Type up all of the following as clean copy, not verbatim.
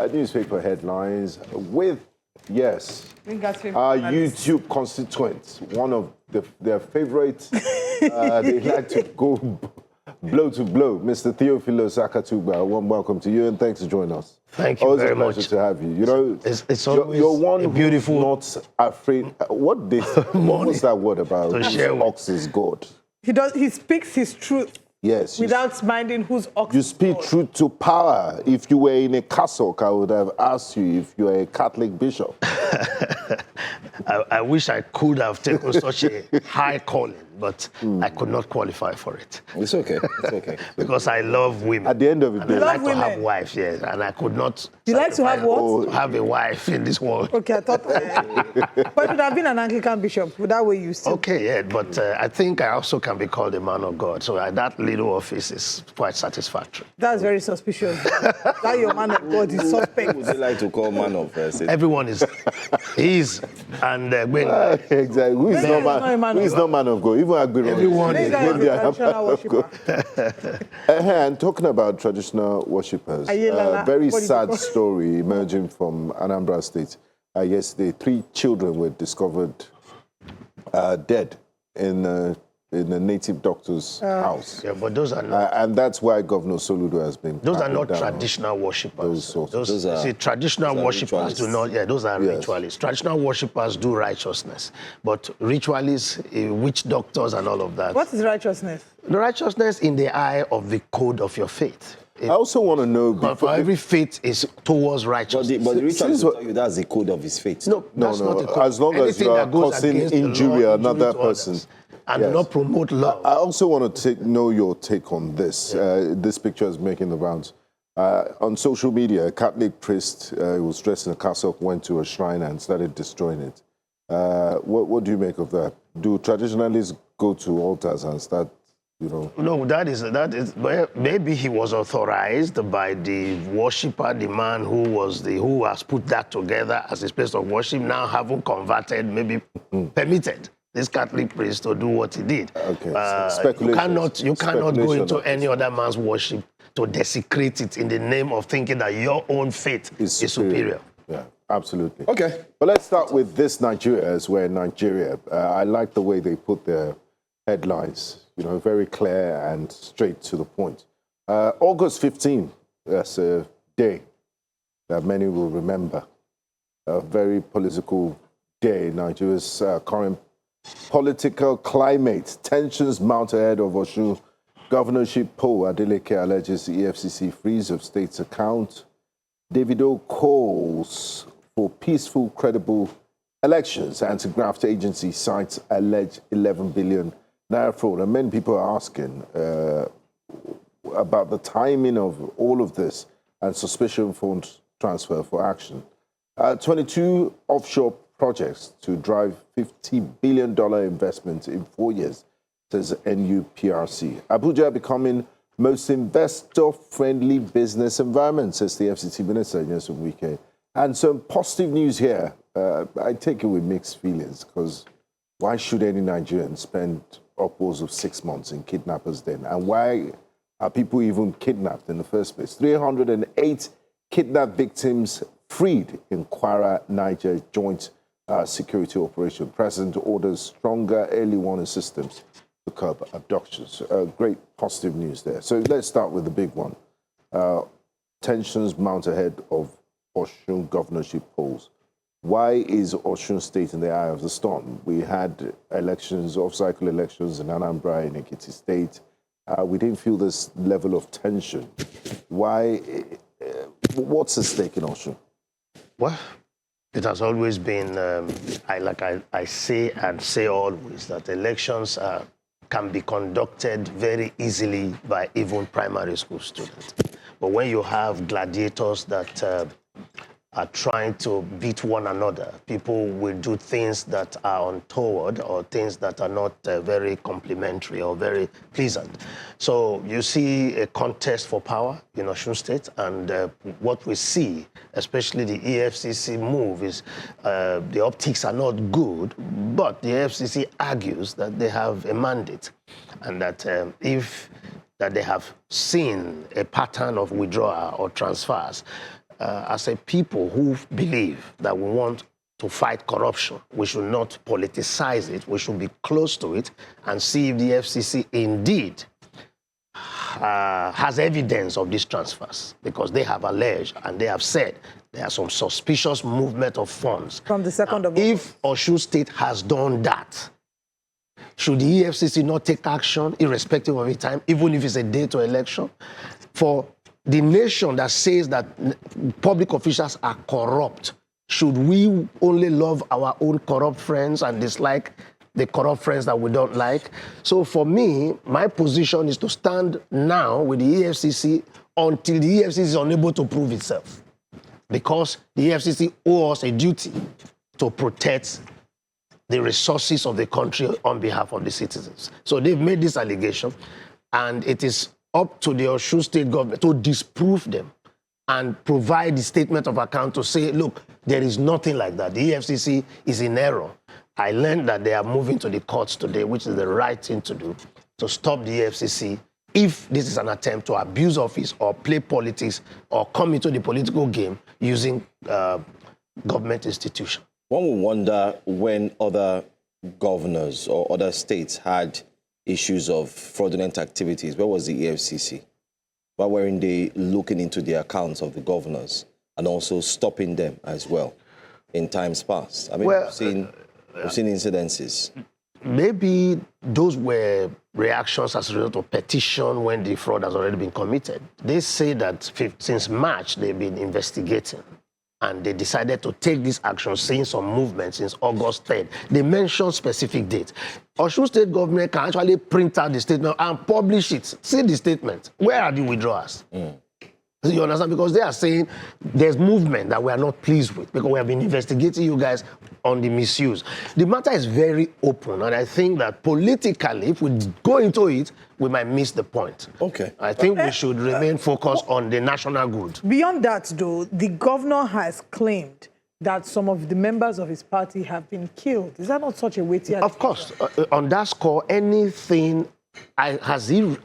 newspaper headlines with, yes, our YouTube constituents, one of their favorites. They like to go blow to blow. Mr. Theophilus Akatuba, warm welcome to you and thanks for joining us. Thank you very much. Always a pleasure to have you. You know, it's always you're one beautiful. Who's not afraid. What was that word about? Ox is God. He speaks his truth. Yes. Without minding whose ox. You speak truth to power. If you were in a castle, I would have asked you if you are a Catholic bishop. I wish I could have taken such a high calling, but I could not qualify for it. It's okay. It's okay. Because I love women. At the end of the day, I like to have wives, yes, and I could not. You like to have what? To have a wife in this world. Okay, I thought. But you would have been an Anglican bishop. That way you still. Okay, yeah, but I think I also can be called a man of God. So that little office is quite satisfactory. That's very suspicious. That your man of God is suspect. Who would you like to call man of Satan? Everyone is. And exactly. Who is not man of God? Even everyone is traditional worshiper. And talking about traditional worshippers, a very sad story emerging from Anambra State. Yesterday, 3 children were discovered dead in a native doctor's house. Yeah, but those are not. And that's why Governor Soludo has been. Those are not traditional worshippers. Those are traditional worshippers do not. Yeah, those are ritualists. Traditional worshippers do righteousness, but ritualists, witch doctors, and all of that. What is righteousness? The righteousness in the eye of the code of your faith. I also want to know. But for every faith is towards righteousness. But the ritualist will tell you that's the code of his faith. No, that's not the code. As long as you are causing injury to another person. And do not promote love. I also want to know your take on this. This picture is making the rounds. On social media, a Catholic priest who was dressed in a cassock went to a shrine and started destroying it. What do you make of that? Do traditionalists go to altars and start, No, that is. Well, maybe he was authorized by the worshipper, the man who has put that together as a place of worship. Now, having converted, maybe permitted this Catholic priest to do what he did. Okay. You cannot go into any other man's worship to desecrate it in the name of thinking that your own faith is superior. Yeah, absolutely. Okay. But let's start with this Nigeria, as we're in Nigeria. I like the way they put their headlines, very clear and straight to the point. August 15, that's a day that many will remember. A very political day in Nigeria's current political climate. Tensions mount ahead of Osun governorship poll. Adeleke alleges the EFCC freeze of state's account. Davido calls for peaceful, credible elections. Anti-graft agency cites alleged 11 billion naira fraud. And many people are asking about the timing of all of this and suspicion fund transfer for action. 22 offshore projects to drive $50 billion investment in 4 years, says NUPRC. Abuja becoming most investor-friendly business environment, says the FCT Minister, Nyesom Wike. And some positive news here. I take it with mixed feelings, because why should any Nigerian spend upwards of 6 months in kidnappers' den? And why are people even kidnapped in the first place? 308 kidnapped victims freed in Kwara, Niger joint security operation. President orders stronger early warning systems to curb abductions. Great positive news there. So let's start with the big one. Tensions mount ahead of Osun governorship polls. Why is Osun State in the eye of the storm? We had elections, off-cycle elections in Anambra, in Ekiti State. We didn't feel this level of tension. Why? What's at stake in Osun? Well, it has always been, I say always, that elections can be conducted very easily by even primary school students. But when you have gladiators that are trying to beat one another, people will do things that are untoward or things that are not very complimentary or very pleasant. So you see a contest for power in Osun State, and what we see, especially the EFCC move, is the optics are not good, but the EFCC argues that they have a mandate, and that that they have seen a pattern of withdrawal or transfers. as a people who believe that we want to fight corruption, we should not politicize it. We should be close to it and see if the FCC indeed has evidence of these transfers, because they have alleged and they have said there are some suspicious movement of funds. From the 2nd of If Osun State has done that, should the EFCC not take action irrespective of the time, even if it's a day to election? For the nation that says that public officials are corrupt, should we only love our own corrupt friends and dislike the corrupt friends that we don't like? So for me, my position is to stand now with the EFCC until the EFCC is unable to prove itself, because the EFCC owes us a duty to protect the resources of the country on behalf of the citizens. So they've made this allegation, and it is up to the Osun State government to disprove them and provide the statement of account to say, look, there is nothing like that. The EFCC is in error. I learned that they are moving to the courts today, which is the right thing to do, to stop the EFCC if this is an attempt to abuse office or play politics or come into the political game using government institutions. One would wonder, when other governors or other states had issues of fraudulent activities, where was the EFCC? Why weren't they looking into the accounts of the governors and also stopping them as well in times past? I mean, Well, we've seen incidences. Maybe those were reactions as a result of petition when the fraud has already been committed. They say that since March, they've been investigating, and they decided to take this action, seeing some movement since August 3rd. They mentioned specific dates. Osun State government can actually print out the statement and publish it. See the statement. Where are the withdrawals? You understand? Because they are saying there's movement that we are not pleased with, because we have been investigating you guys on the misuse. The matter is very open, and I think that politically, if we go into it, we might miss the point. Okay. I think we should remain focused on the national good. Beyond that, though, the governor has claimed that some of the members of his party have been killed. Is that not such a weighty Of course, on that score, anything, I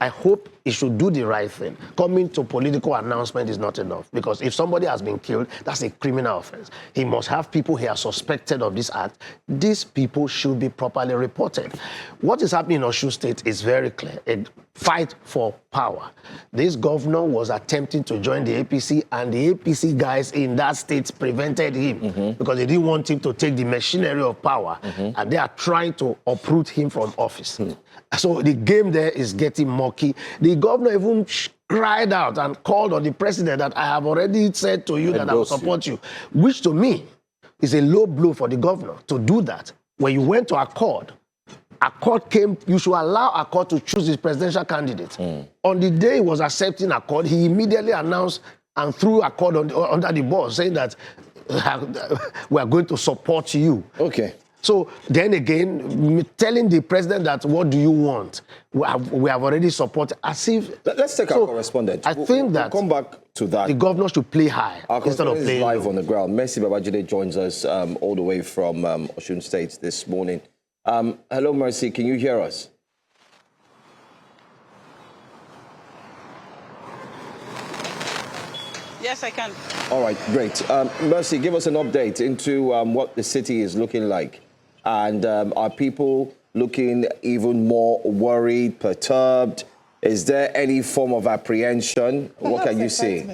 hope he should do the right thing. Coming to political announcement is not enough, because if somebody has been killed, that's a criminal offense. He must have people here suspected of this act. These people should be properly reported. What is happening in Osun State is very clear. A fight for power. This governor was attempting to join the APC, and the APC guys in that state prevented him because they didn't want him to take the machinery of power, and they are trying to uproot him from office. So the game there is getting murky. The governor even cried out and called on the president that I have already said to you that I will support you, which to me is a low blow for the governor to do that. When you went to Accord came, you should allow Accord to choose his presidential candidate. On the day he was accepting Accord, he immediately announced and threw Accord under the bus, saying that we are going to support you. Okay. So then again, telling the president that, what do you want? We have already supported, as if... Let's take our correspondent. I think that we'll come back to that. The governor should play high Our instead of correspondent playing is live low. on the ground. Mercy Babajide joins us all the way from Osun State this morning. Hello, Mercy. Can you hear us? Yes, I can. All right, great. Mercy, give us an update into what the city is looking like. And are people looking even more worried, perturbed? Is there any form of apprehension? What can you see?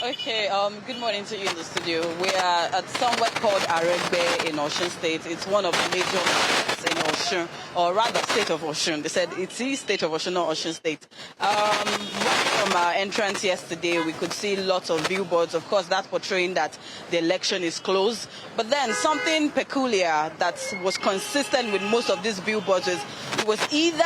Okay, good morning to you in the studio. We are at somewhere called Aregbe in Osun State. It's one of the major markets in Osun, or rather state of Osun. They said it's the state of Osun, not Osun State. Right from our entrance yesterday, we could see lots of billboards, of course, that's portraying that the election is closed. But then something peculiar that was consistent with most of these billboards is it was either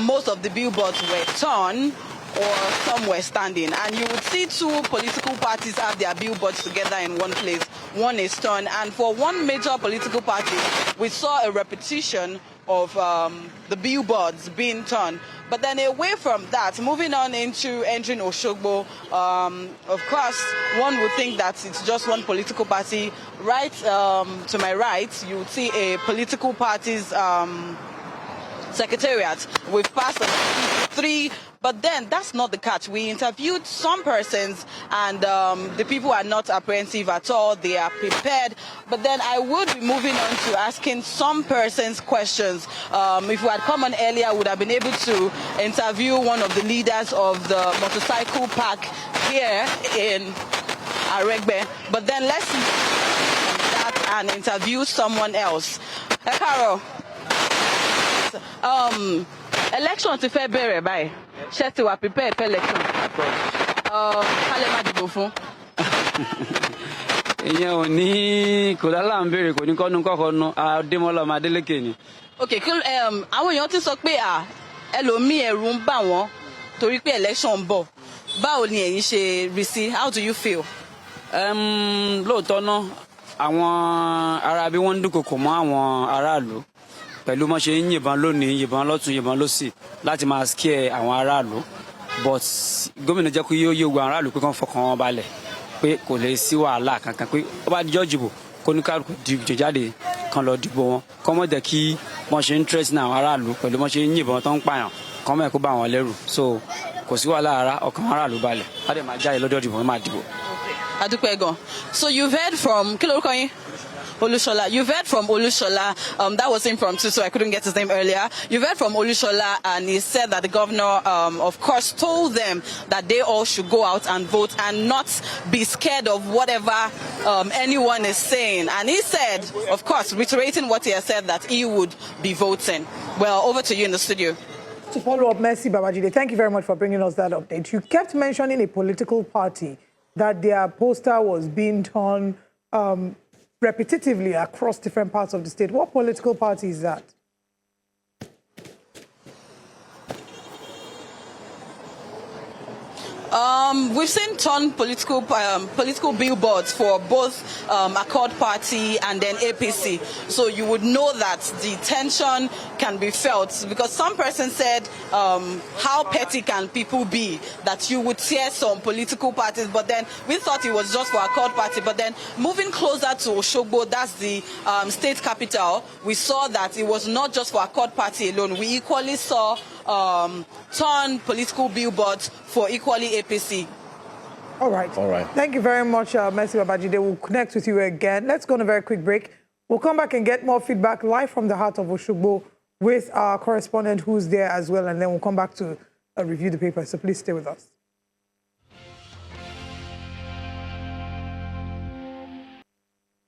most of the billboards were torn or some were standing. And you would see two political parties have their billboards together in one place. One is torn. And for one major political party, we saw a repetition of the billboards being torn. But then away from that, moving on into entering Oshogbo, of course, one would think that it's just one political party. Right to my right, you would see a political party's Secretariat. We've passed on 3, but then that's not the catch. We interviewed some persons, and the people are not apprehensive at all. They are prepared. But then I would be moving on to asking some persons questions. If we had come on earlier, I would have been able to interview one of the leaders of the motorcycle park here in Aregbe. But then let's see that and interview someone else. Carol, election ti fẹ́ bẹ̀rẹ̀ báyìí. Ṣé ti wà prepared for election? Kálẹ̀ má dìbò fún. Ìyẹn ò ní kò lálà ń béèrè kò ní kọ́nu kọ́kọ́ nu Adémọ́lá ọmọ Adélékè ni. Okay, àwọn èèyàn ti sọ pé ẹlòmíì ẹ̀rù ń bà wọ́n torí pé election ń bọ̀. Báwo ni ẹ̀yin ṣe rí sí? How do you feel? Lóòótọ́ náà àwọn ará bí wọ́n ń dúnkokò mọ́ àwọn aráàlú pẹ̀lú mọ́ ṣe ń yìnbọn lónìí yìnbọn lọ́tún yìnbọn lọ́sì láti máa scare àwọn aráàlú, but gómìnà jẹ́ kó yóò yé gbogbo aráàlú pé kán fọkàn wọn balẹ̀ pé kò lè sí wàhálà kankan pé ó bá dijọ́ jìbò kó ní kálukú dìbò jáde kan lọ dìbò wọn kọ́ mọ́ jẹ́ kí wọ́n ṣe ń trace ní àwọn aráàlú pẹ̀lú mọ́ ṣe ń yìnbọn tó ń pààyàn kọ́ mọ́ ẹ̀ kó bá wọn lẹ́rù, so kò sí wàhálà ara ọkàn aráàlú balẹ̀ á dẹ̀ máa jáde lọ́jọ́ ìdìbò wọn máa dìbò. Adúpẹ́ gan. So you've heard from kí lorúkọ yín? Olushola. You've heard from Olushola. That was him from too, so I couldn't get his name earlier. You've heard from Olushola, and he said that the governor, of course, told them that they all should go out and vote and not be scared of whatever anyone is saying. And he said, of course, reiterating what he has said, that he would be voting. Well, over to you in the studio. To follow up, Mercy Babajide, thank you very much for bringing us that update. You kept mentioning a political party that their poster was being torn repetitively across different parts of the state. What political party is that? We've seen torn political billboards for both Accord Party and then APC. So you would know that the tension can be felt, because some person said, how petty can people be that you would tear some political parties, but then we thought it was just for Accord Party. But then moving closer to Osogbo, that's the state capital, we saw that it was not just for Accord Party alone. We equally saw torn political billboards for equally APC. All right. Thank you very much, Mercy Babajide. We'll connect with you again. Let's go on a very quick break. We'll come back and get more feedback live from the heart of Osogbo with our correspondent who's there as well, and then we'll come back to review the paper. So please stay with us.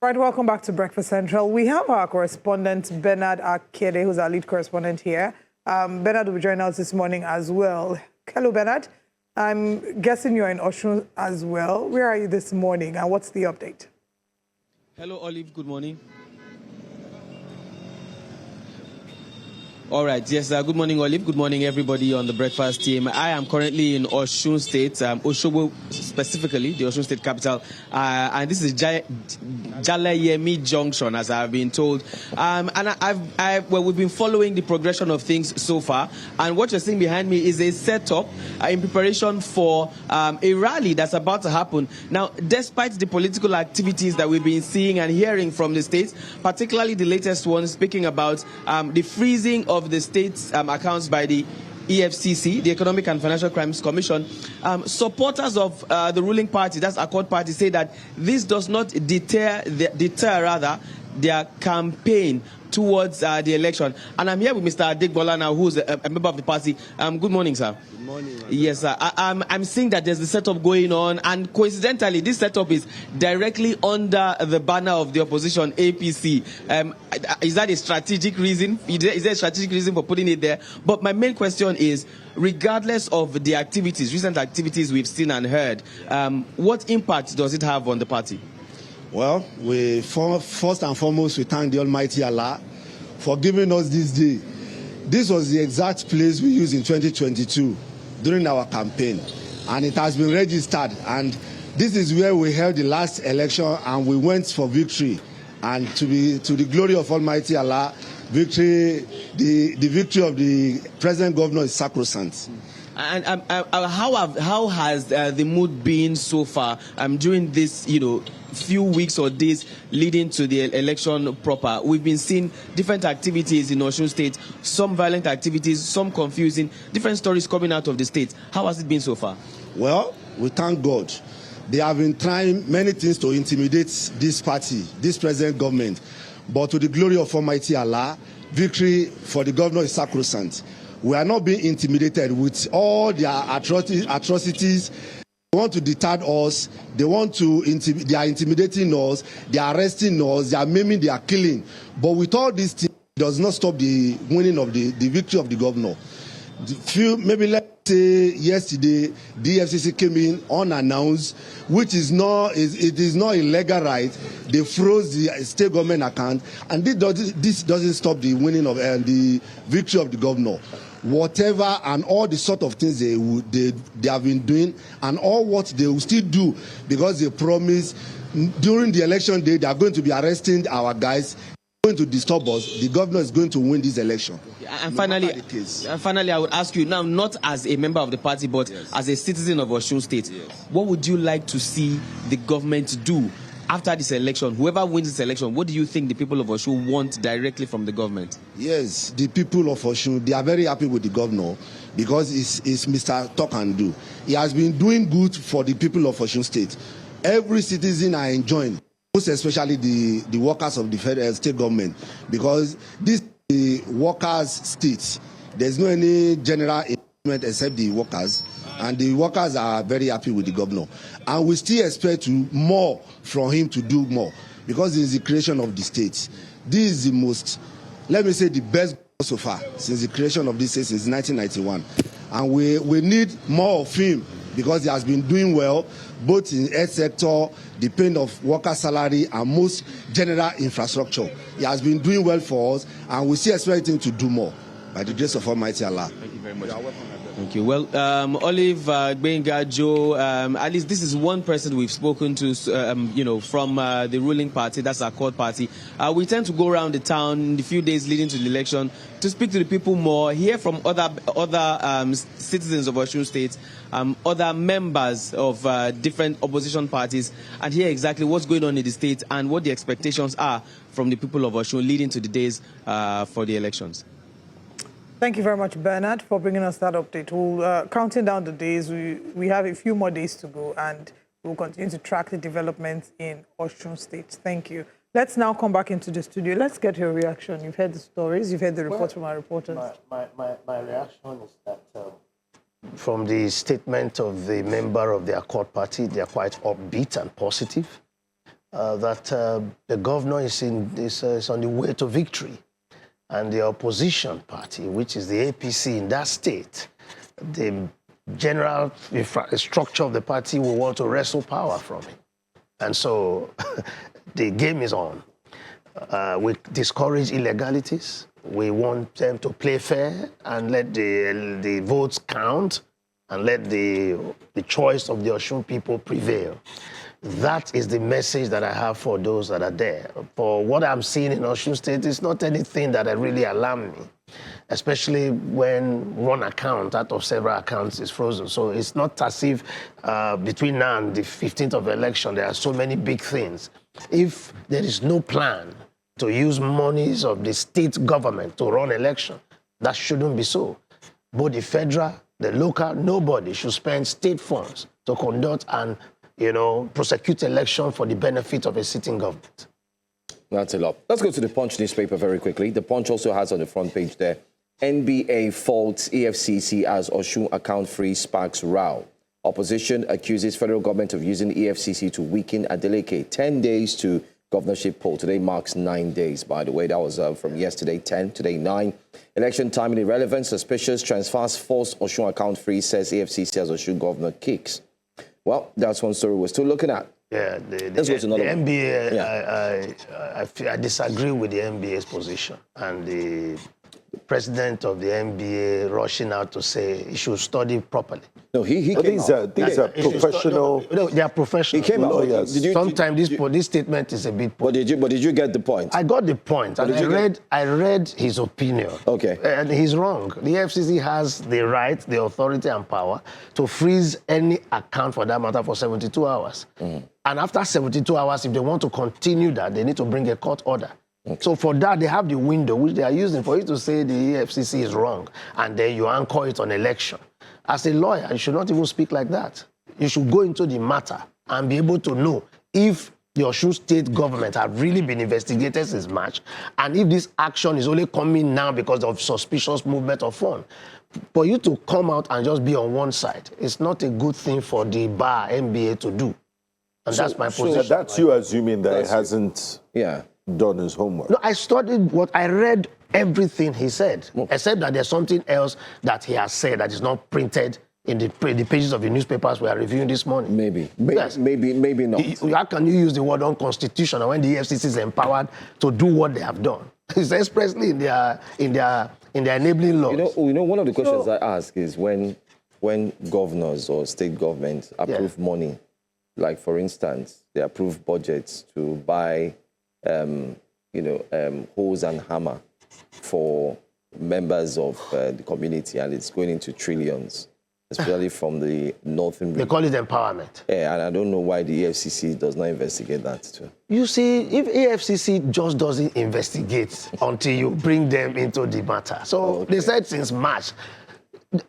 Right, welcome back to Breakfast Central. We have our correspondent, Bernard Akede, who's our lead correspondent here. Bernard will be joining us this morning as well. Hello, Bernard. I'm guessing you're in Osun as well. Where are you this morning, and what's the update? Hello, Olive. Good morning. All right. Yes, good morning, Olive. Good morning, everybody on the breakfast team. I am currently in Osun State, Osogbo specifically, the Osun State capital. And this is Jalayemi Junction, as I've been told. And well, we've been following the progression of things so far. And what you're seeing behind me is a setup in preparation for a rally that's about to happen. Now, despite the political activities that we've been seeing and hearing from the states, particularly the latest one speaking about the freezing of the state's accounts by the EFCC, the Economic and Financial Crimes Commission, supporters of the ruling party, that's Accord Party, say that this does not deter their campaign towards the election. And I'm here with Mr. Adegbola now, who's a member of the party. Good morning, sir. Good morning. Yes, sir. I'm seeing that there's a setup going on, and coincidentally, this setup is directly under the banner of the opposition, APC. Is that a strategic reason? Is there a strategic reason for putting it there? But my main question is, regardless of the activities, recent activities we've seen and heard, what impact does it have on the party? Well, first and foremost, we thank the Almighty Allah for giving us this day. This was the exact place we used in 2022 during our campaign, and it has been registered. And this is where we held the last election, and we went for victory. And to the glory of Almighty Allah, victory, the victory of the present governor is sacrosanct. And how has the mood been so far during this, few weeks or days leading to the election proper? We've been seeing different activities in Osun State, some violent activities, some confusing, different stories coming out of the state. How has it been so far? Well, we thank God. They have been trying many things to intimidate this party, this present government. But to the glory of Almighty Allah, victory for the governor is sacrosanct. We are not being intimidated with all their atrocities. They want to deter us. They are intimidating us. They are arresting us. They are maiming. They are killing. But with all these things, it does not stop the winning of the victory of the governor. Maybe let's say yesterday, the FCC came in unannounced, which is not a legal right. They froze the state government account, and this doesn't stop the winning of the victory of the governor. Whatever and all the sort of things they have been doing, and all what they will still do, because they promised during the election day they are going to be arresting our guys, going to disturb us. The governor is going to win this election. And finally, I would ask you now, not as a member of the party, but as a citizen of Osun State, what would you like to see the government do after this election? Whoever wins this election, what do you think the people of Osun want directly from the government? Yes, the people of Osun, they are very happy with the governor because it's Mr. Talk and Do. He has been doing good for the people of Osun State. Every citizen are enjoying, most especially the workers of the federal state government, because this the workers' state. There's no any general employment except the workers, and the workers are very happy with the governor. And we still expect more from him to do more, because it is the creation of the state. This is the most, let me say, the best so far since the creation of this state since 1991. And we need more of him, because he has been doing well, both in health sector, the paying of worker salary, and most general infrastructure. He has been doing well for us, and we still expect him to do more, by the grace of Almighty Allah. Thank you very much. Thank you. Well, Olive, Gbenga, Joe, at least this is one person we've spoken to, from the ruling party, that's our court party. We tend to go around the town in the few days leading to the election to speak to the people more, hear from other citizens of Osun State, other members of different opposition parties, and hear exactly what's going on in the state and what the expectations are from the people of Osun leading to the days for the elections. Thank you very much, Bernard, for bringing us that update. We'll counting down the days. We have a few more days to go, and we'll continue to track the developments in Osun State. Thank you. Let's now come back into the studio. Let's get your reaction. You've heard the stories. You've heard the reports from our reporters. My reaction is that from the statement of the member of their court party, they are quite upbeat and positive. That the governor is on the way to victory. And the opposition party, which is the APC in that state, the general structure of the party will want to wrestle power from him. And so the game is on. We discourage illegalities. We want them to play fair and let the votes count and let the choice of the Osun people prevail. That is the message that I have for those that are there. For what I'm seeing in Osun State, it's not anything that really alarms me, especially when one account out of several accounts is frozen. So it's not as if between now and the 15th of the election, there are so many big things. If there is no plan to use monies of the state government to run election, that shouldn't be so. Both the federal, the local, nobody should spend state funds to conduct and prosecute election for the benefit of a sitting government. That's a lot. Let's go to the Punch newspaper very quickly. The Punch also has on the front page there, NBA faults EFCC as Osun account free sparks row. Opposition accuses federal government of using EFCC to weaken Adeleke. 10 days to governorship poll. Today marks 9 days, by the way. That was from yesterday, 10, today 9. Election timing irrelevant, suspicious, transfers forced Osun account free, says EFCC as Osun governor kicks. Well, that's one story we're still looking at. Yeah, Let's go to another one. NBA, I disagree with the NBA's position. And president of the NBA rushing out to say he should study properly. No, he But came these out. are professional. No, they are professional. He came out. lawyers. Sometimes this statement is a bit. But did you get the point? I got the point, and I read his opinion. Okay. And he's wrong. The FCC has the right, the authority, and power to freeze any account for that matter for 72 hours. And after 72 hours, if they want to continue that, they need to bring a court order. So for that, they have the window which they are using for you to say the FCC is wrong, and then you anchor it on election. As a lawyer, you should not even speak like that. You should go into the matter and be able to know if the Osun State government have really been investigated since March, and if this action is only coming now because of suspicious movement of funds. For you to come out and just be on one side, it's not a good thing for the bar NBA to do. And that's my position. So that's you assuming that it hasn't done his homework. No, I studied what I read everything he said, except that there's something else that he has said that is not printed in the pages of the newspapers we are reviewing this morning. Maybe not. How can you use the word unconstitutional when the EFCC is empowered to do what they have done? It's expressly in their enabling laws. You know, one of the questions I ask is when governors or state governments approve money, like for instance, they approve budgets to buy, hose and hammer for members of the community, and it's going into trillions, especially from the northern region. They call it empowerment. Yeah, and I don't know why the EFCC does not investigate that too. You see, if EFCC just doesn't investigate until you bring them into the matter. So they said since March,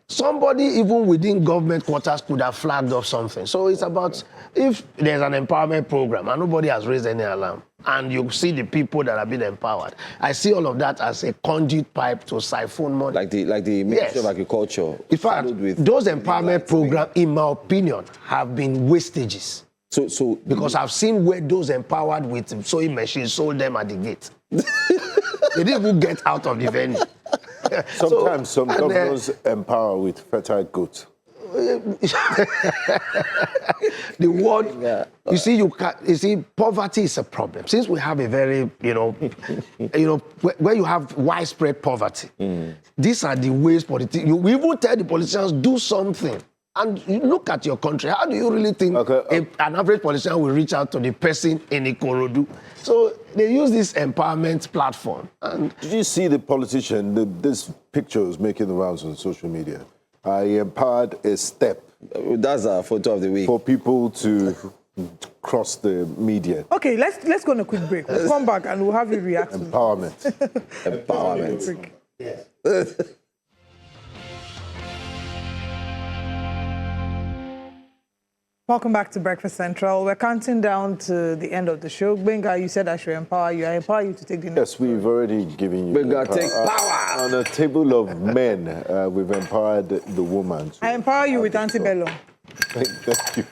somebody even within government quarters could have flagged up something. So it's about if there's an empowerment program and nobody has raised any alarm, and you see the people that have been empowered, I see all of that as a conduit pipe to siphon money. Like the Ministry of Agriculture. In fact, those empowerment programs, in my opinion, have been wastages. So because I've seen where those empowered with sewing machines sold them at the gate. They didn't even get out of the venue. Sometimes some governors empower with fertile goats. The word, you see, poverty is a problem. Since we have a very, where you have widespread poverty, these are the ways we even tell the politicians, do something. And you look at your country, how do you really think an average politician will reach out to the person in Ikorodu? So they use this empowerment platform. And did you see the politician, this picture was making the rounds on social media? He empowered a step. That's a photo of the week. For people to cross the median. Okay, let's go on a quick break. We'll come back and we'll have you react. Empowerment. Empowerment. Yes. Welcome back to Breakfast Central. We're counting down to the end of the show. Benga, you said I should empower you. I empower you to take the next. Yes, we've already given you. Benga, take power! On a table of men, we've empowered the woman. I empower you with antebellum. Thank you.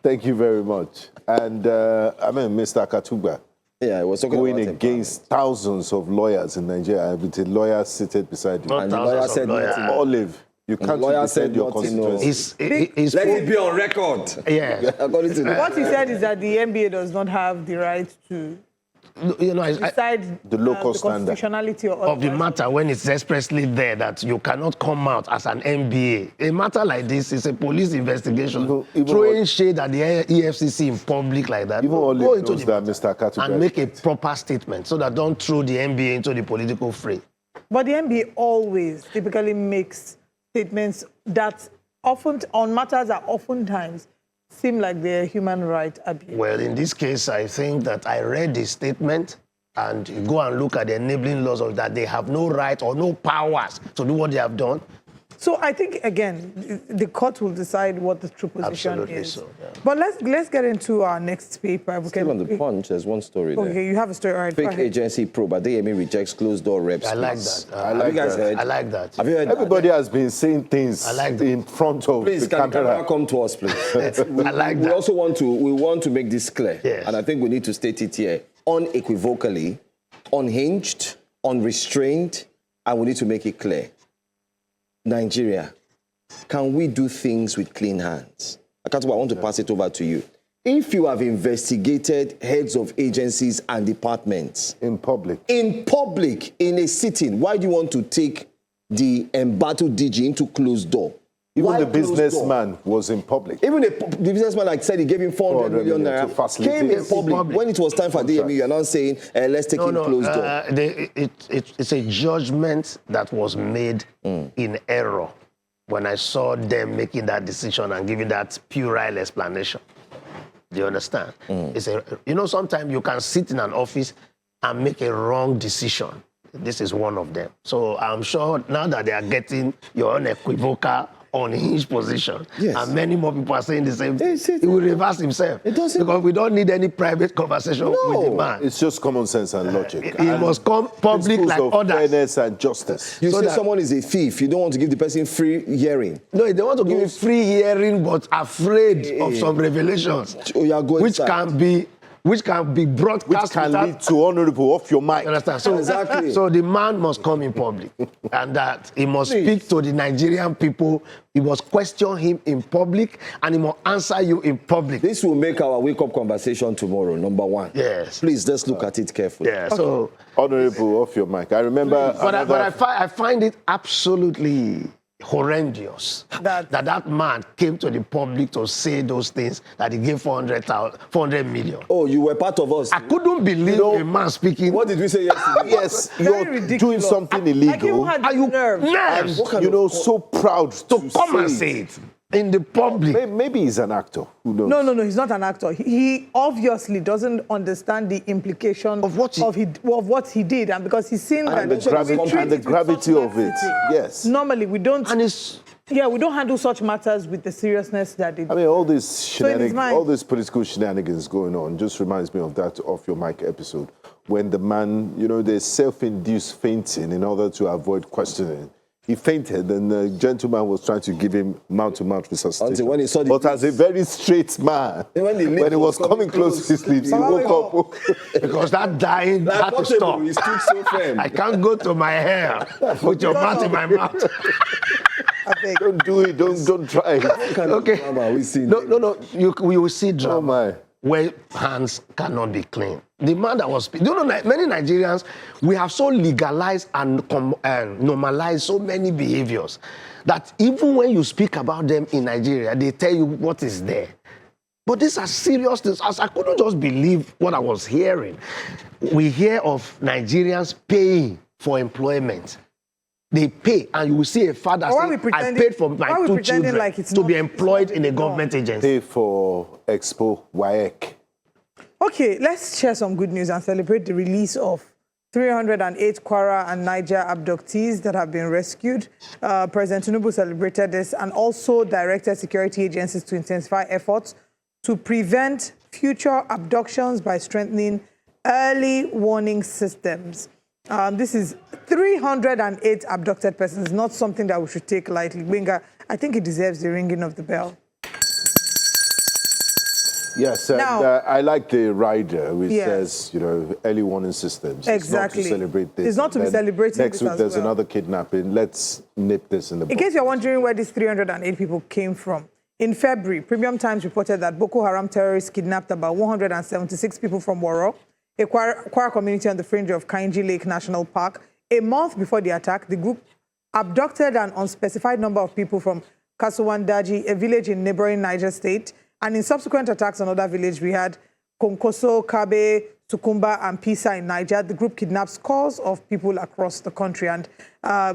Thank you very much. And Mr. Katuba. Yeah, I was talking going about against thousands of lawyers in Nigeria with a lawyer seated beside you. And the lawyer said, Olive, you can't defend your constituency. Let it be on record. Yeah. According to what he said is that the NBA does not have the right to decide the local the constitutionality of the matter when it's expressly there that you cannot come out as an NBA. A matter like this is a police investigation. Throwing shade at the EFCC in public like that. Even go into knows that Mr. Katuba and make a proper statement so that don't throw the NBA into the political fray. But the NBA always typically makes statements that often, on matters that oftentimes seem like they're human rights abuse. Well, in this case, I think that I read the statement and you go and look at the enabling laws of that. They have no right or no powers to do what they have done. So I think, again, the court will decide what the true position Absolutely is. so, yeah. But let's get into our next paper. Still on the Punch, there's one story there. Okay, you have a story. All right, Fake agency probe, Adeyemi rejects closed-door reps. I like that. Have you guys heard? I like that. Have you heard Everybody has been saying things in front of please, the camera. Come to us, please. I like that. We also want to make this clear. Yes. And I think we need to state it here unequivocally, unhinged, unrestrained, and we need to make it clear. Nigeria, can we do things with clean hands? Akatuba, I want to pass it over to you. if you have investigated heads of agencies and departments In public. in a sitting, why do you want to take the embattled DG into closed door? Even Why the closed door? businessman was in public. Even the businessman, like said, he gave him 400 million to naira, facilitate came in it. public. When it was time for DME, you're not saying, let's take him closed door. It's a judgment that was made in error when I saw them making that decision and giving that puerile explanation. Do you understand? Sometimes you can sit in an office and make a wrong decision. This is one of them. So I'm sure now that they are getting your unequivocal, unhinged position, Yes. and many more people are saying the same thing, Yes, he will reverse himself. It doesn't- Because we don't need any private conversation with the man. It's just common sense and logic. He must come public Principles like of others. fairness and justice. You so say that- someone is a thief, you don't want to give the person free hearing. No, they want to give you free hearing, but afraid of some revelations, Oh, yeah, go which inside. can be broadcast. Which can without- lead to honorable off your mic. You understand? So, Exactly. So the man must come in public, and that he must speak to the Nigerian people. He must question him in public, and he must answer you in public. This will make our wake-up conversation tomorrow, number one. Yes. Please, let's look at it carefully. Yeah. So, Honorable off your mic. I remember but another... I find it absolutely horrendous that man came to the public to say those things, that he gave 400 million. Oh, you were part of us. I couldn't believe a man speaking. What did we say yesterday? Yes, Very you're ridiculous. doing something Like you illegal. had Are you nerve. nerves And, so proud to come and say it in the public? Maybe he's an actor. Who knows? No, he's not an actor. He obviously doesn't understand the implication Of what he did, and because he's seen that the we gravity- treat and the it with gravity such of it. laxity. Yes. Normally, we don't. And it's we don't handle such matters with the seriousness that they do. I mean, all this in his shenanigans, mind- all this political shenanigans going on just reminds me of that Off Your Mic episode when the man, there's self-induced fainting in order to avoid questioning. He fainted, and the gentleman was trying to give him mouth-to-mouth resuscitation. Until when he saw the but as a very straight man, And when the lips when he was was coming close to his lips, he woke up. because that dying had to stop. He stood so firm. I can't go to my hair with your mouth in my mouth. Don't do it. Don't try it. Okay. Drama we see. No. We will see drama. Oh my. Where hands cannot be clean. The man that was speaking, many Nigerians, we have so legalized and normalized so many behaviors that even when you speak about them in Nigeria, they tell you what is there. But these are serious things. I couldn't just believe what I was hearing. We hear of Nigerians paying for employment. They pay, and you will see a father Why are we say, I pretending- paid for why my are we 2 pretending children like it's to be not- employed in a government agency. Pay for Expo WAEC. Okay, let's share some good news and celebrate the release of 308 Kwara and Niger abductees that have been rescued. President Tinubu celebrated this and also directed security agencies to intensify efforts to prevent future abductions by strengthening early warning systems. This is 308 abducted persons, not something that we should take lightly. Gbenga, I think it deserves the ringing of the bell. Yes, and Now- I like the rider which Yeah. says, early warning systems. Exactly. It's not to celebrate this. It's not to And be then celebrating next this week as there's well. another kidnapping. Let's nip this in the bud. In case you're wondering where these 308 people came from, in February, Premium Times reported that Boko Haram terrorists kidnapped about 176 people from Woro, a Kwara community on the fringe of Kainji Lake National Park. A month before the attack, the group abducted an unspecified number of people from Kasuwandaji, a village in neighboring Niger State. And in subsequent attacks on other villages, we had Konkoso, Kabe, Sukumba, and Pisa in Niger. The group kidnapped scores of people across the country. And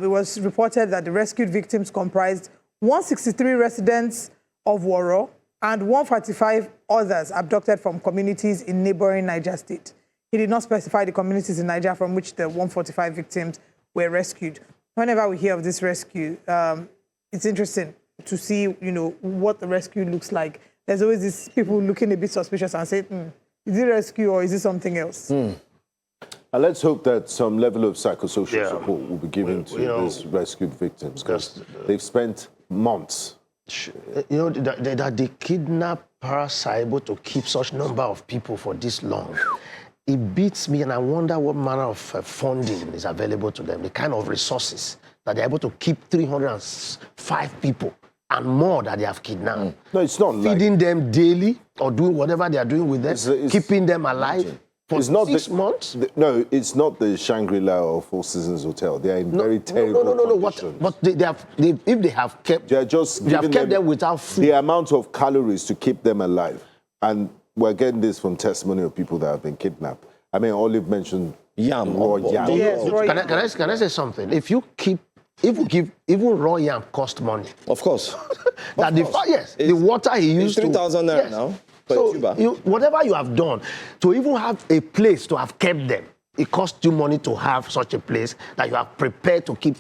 it was reported that the rescued victims comprised 163 residents of Woro and 145 others abducted from communities in neighboring Niger State. He did not specify the communities in Niger from which the 145 victims were rescued. Whenever we hear of this rescue, it's interesting to see, what the rescue looks like. There's always these people looking a bit suspicious and say, is it rescue or is it something else? And let's hope that some level of psychosocial Yeah. support will be given to these rescued victims because Because they've spent months. That the kidnappers are able to keep such number of people for this long. It beats me, and I wonder what manner of funding is available to them, the kind of resources that they're able to keep 305 people and more that they have kidnapped. No, it's not like Feeding them daily or doing whatever they are doing with them, It's- keeping them alive for it's not 6 months. No, it's not the Shangri-La or Four Seasons Hotel. They are in very terrible No. conditions. But if they have kept, They are just they have giving kept them without food. the amount of calories to keep them alive. And we're getting this from testimony of people that have been kidnapped. I mean, Olive mentioned Yam. raw yam. Yes, raw Can yam. can I say something? If you give, even raw yam cost money. Of course. That the yes, the water he used It's to 3,000 naira yes. now per So tuber. whatever you have done to even have a place to have kept them, it costs you money to have such a place that you have prepared to keep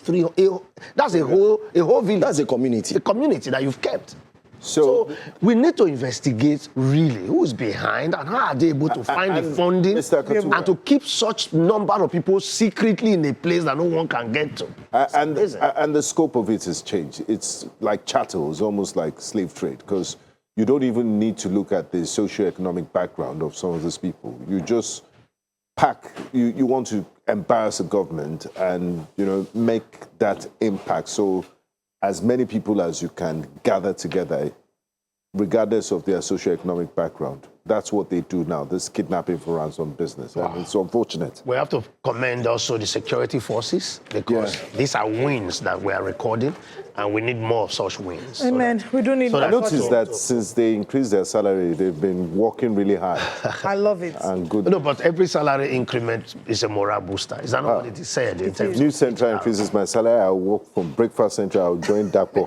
that's a whole village. That's a community. A community that you've kept. So, So we need to investigate really who's behind and how are they able to find the and funding Mr. Katura. and to keep such number of people secretly in a place that no one can get to. and It's amazing. the scope of it has changed. It's like chattel, it's almost like slave trade, because you don't even need to look at the socioeconomic background of some of these people. You just you want to embarrass the government and, make that impact. So as many people as you can gather together, regardless of their socioeconomic background. That's what they do now, this kidnapping for ransom business. And it's unfortunate. We have to commend also the security forces because these are wins that we are recording and we need more of such wins. So Amen. We do need so more. I noticed that since they increased their salary, they've been working really hard I love it. and good. No, but every salary increment is a morale booster. Is that not what it is said? In terms New of Central increases my salary. I'll work from Breakfast Central. I'll join Dapo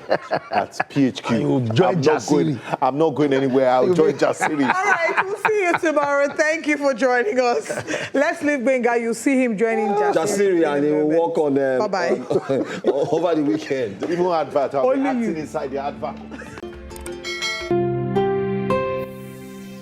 at PHQ. And you'll join Jasiri. I'm not going anywhere. I'll join Jasiri. All right, we'll see you tomorrow. Thank you for joining us. Let's leave Benga. You see him joining Jasiri, and he will work on them Bye-bye. over the weekend. Even advert. I'll be Only acting you. inside the advert.